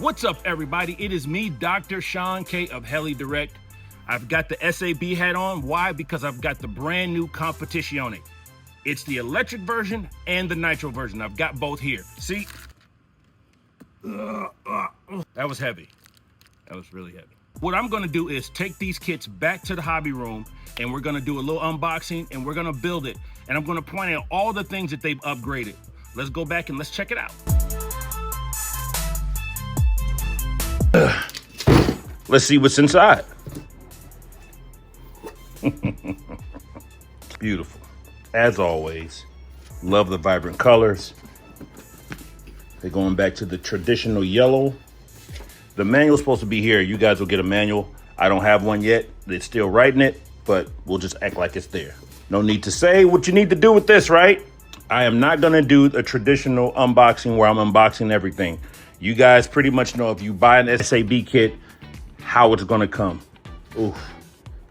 What's up, everybody? It is me, Dr. Sean K of Heli Direct. I've got the SAB hat on. Why? Because I've got the brand new Competizione. It's the electric version and the nitro version. I've got both here. See? That was heavy. That was really heavy. What I'm gonna do is take these kits back to the hobby room and we're gonna do a little unboxing and we're gonna build it. And I'm gonna point out all the things that they've upgraded. Let's go back and let's check it out. Let's see what's inside. It's beautiful. As always, love the vibrant colors. They're going back to the traditional yellow. The manual's supposed to be here. You guys will get a manual. I don't have one yet. They're still writing it, but we'll just act like it's there. No need to say what you need to do with this, right? I am not gonna do a traditional unboxing where I'm unboxing everything. You guys pretty much know if you buy an SAB kit, how it's gonna come. Oof.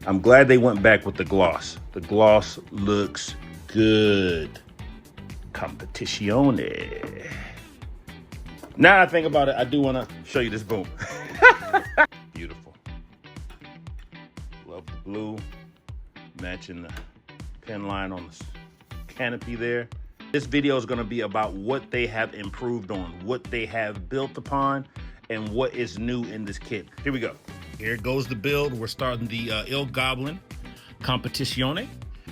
I'm glad they went back with the gloss. The gloss looks good. Competizione. Now that I think about it, I do wanna show you this boom. Beautiful. Love the blue, matching the pen line on the canopy there. This video is gonna be about what they have improved on, what they have built upon, and what is new in this kit. Here we go. Here goes the build. We're starting the IL Goblin Competizione,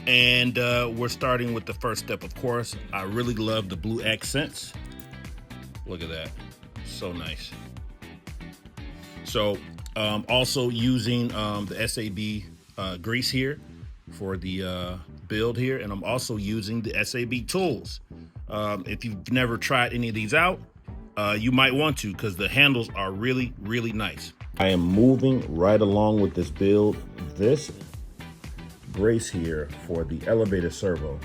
and we're starting with the first step, of course. I really love the blue accents. Look at that, so nice. So also using the SAB grease here for the build here, and I'm also using the SAB tools. If you've never tried any of these out, you might want to, because the handles are really, really nice. I am moving right along with this build. This brace here for the elevator servo,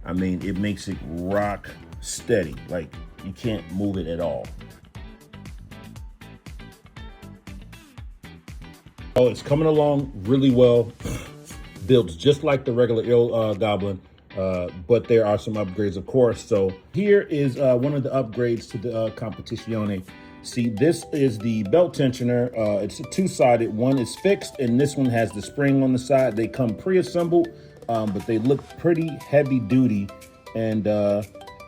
I mean, it makes it rock steady. Like, you can't move it at all. Oh, it's coming along really well. Builds just like the regular IL Goblin, but there are some upgrades, of course. So here is one of the upgrades to the Competizione. See, this is the belt tensioner. It's a two-sided. One is fixed, and this one has the spring on the side. They come pre-assembled, but they look pretty heavy-duty, and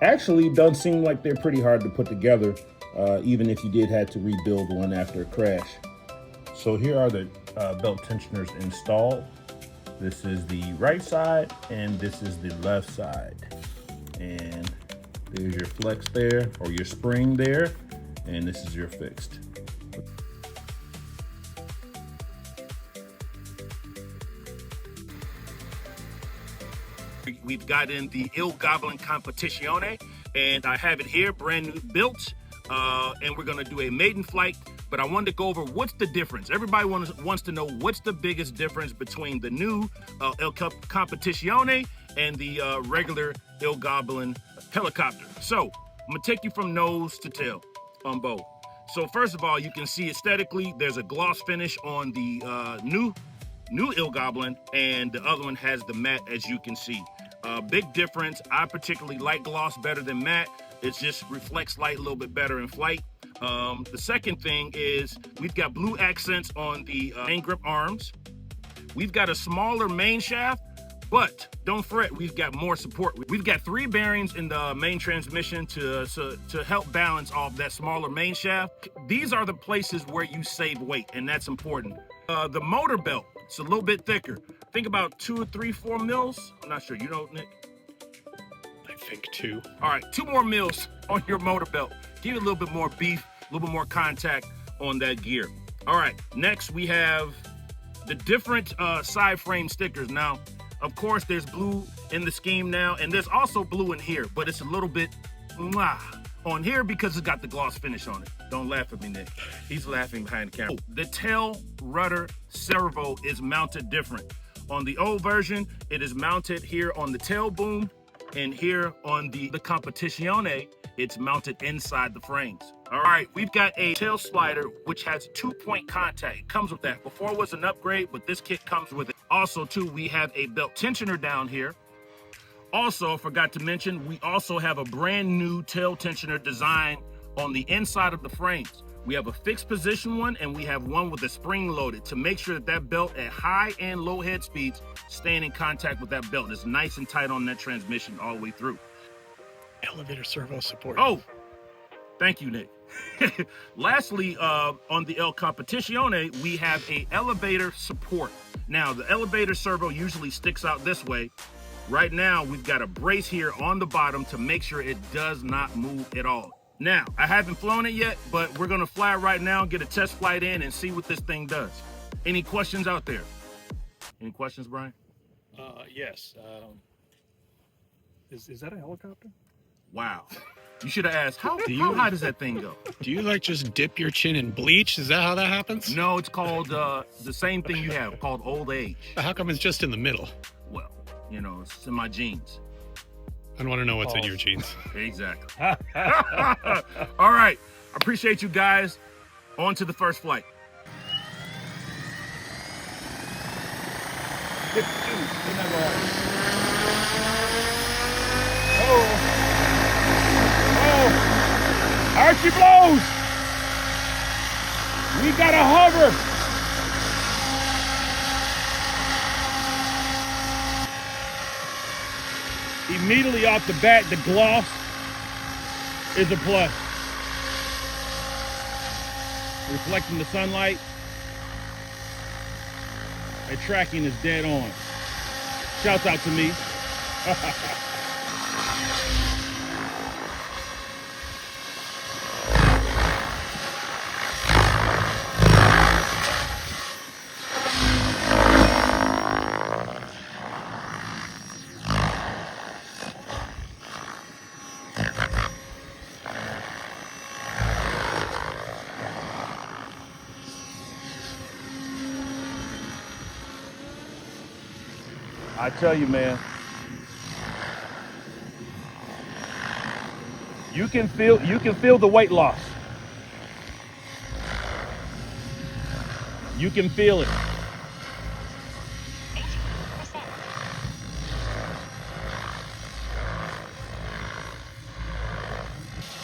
actually does seem like they're pretty hard to put together, even if you did have to rebuild one after a crash. So here are the belt tensioners installed. This is the right side, and this is the left side. And there's your flex there, or your spring there, and this is your fixed. We've got in the IL Goblin Competizione, and I have it here, brand new built, and we're gonna do a maiden flight. But I wanted to go over what's the difference. Everybody wants to know what's the biggest difference between the new IL Competizione and the regular IL Goblin helicopter. So I'm gonna take you from nose to tail on both. So first of all, you can see aesthetically, there's a gloss finish on the new IL Goblin, and the other one has the matte, as you can see. Big difference. I particularly like gloss better than matte. It just reflects light a little bit better in flight. The second thing is we've got blue accents on the main grip arms. We've got a smaller main shaft, but don't fret, we've got more support. We've got 3 bearings in the main transmission to help balance off that smaller main shaft. These are the places where you save weight, and that's important. The motor belt, it's a little bit thicker. Think about 2 or 3, 4 mils. I'm not sure, you know, Nick? I think 2. All right, 2 more mils on your motor belt. Give it a little bit more beef, a little bit more contact on that gear. All right, next we have the different side frame stickers. Now, of course, there's blue in the scheme now, and there's also blue in here, but it's a little bit on here because it's got the gloss finish on it. Don't laugh at me, Nick. He's laughing behind the camera. The tail rudder servo is mounted different. On the old version, it is mounted here on the tail boom, and here on the Competizione, it's mounted inside the frames. All right, we've got a tail slider, which has 2-point contact. It comes with that. Before it was an upgrade, but this kit comes with it. Also, too, we have a belt tensioner down here. Also, forgot to mention, we also have a brand new tail tensioner design on the inside of the frames. We have a fixed position one, and we have one with a spring loaded to make sure that that belt at high and low head speeds staying in contact with that belt. It's nice and tight on that transmission all the way through. Elevator servo support. Oh, thank you, Nick. Lastly, on the Il Competizione, we have a elevator support. Now, the elevator servo usually sticks out this way. Right now, we've got a brace here on the bottom to make sure it does not move at all. Now, I haven't flown it yet, but we're gonna fly it right now, get a test flight in, and see what this thing does. Any questions out there? Any questions, Brian? Yes. Is that a helicopter? Wow. You should have asked, how high does that thing go? Do you like just dip your chin in bleach? Is that how that happens? No, it's called the same thing you have, called old age. How come it's just in the middle? Well, you know, it's in my genes. I don't want to know what's in your jeans. Exactly. All right. Appreciate you guys. On to the first flight. Archie blows. We got a hover. Immediately off the bat, the gloss is a plus. Reflecting the sunlight. The tracking is dead on. Shouts out to me. I tell you, man, you can feel the weight loss. You can feel it.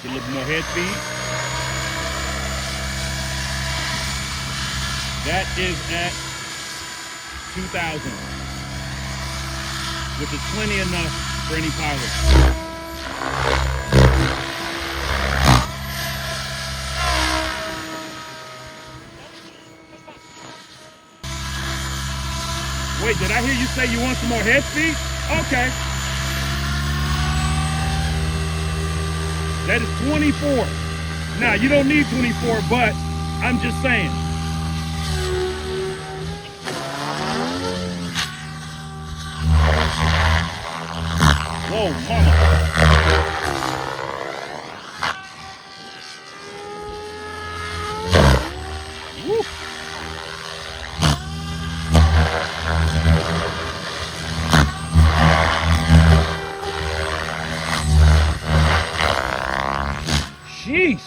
Get a little more head speed. That is at 2,000. Which is plenty enough for any pilot. Wait, did I hear you say you want some more head speed? Okay. That is 24. Now, you don't need 24, but I'm just saying. Whoa, mama. Woo. Jeez.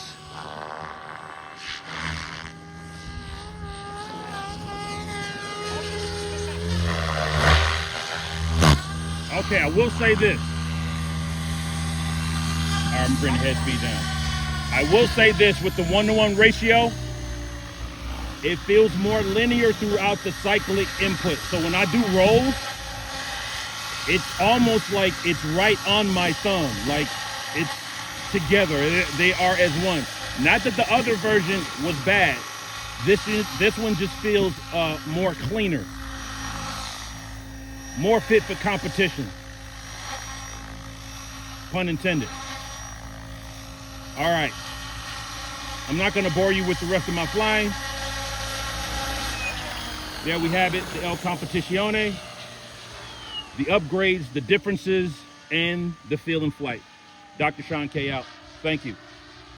Okay, I will say this. I'm bringing head speed down. I will say this, with the 1-to-1 ratio, it feels more linear throughout the cyclic input. So when I do rolls, it's almost like it's right on my thumb. Like it's together. They are as one. Not that the other version was bad. This one just feels more cleaner. More fit for competition. Pun intended. All right. I'm not going to bore you with the rest of my flying. There we have it, the Il Competizione. The upgrades, the differences, and the feel in flight. Dr. Sean K out. Thank you.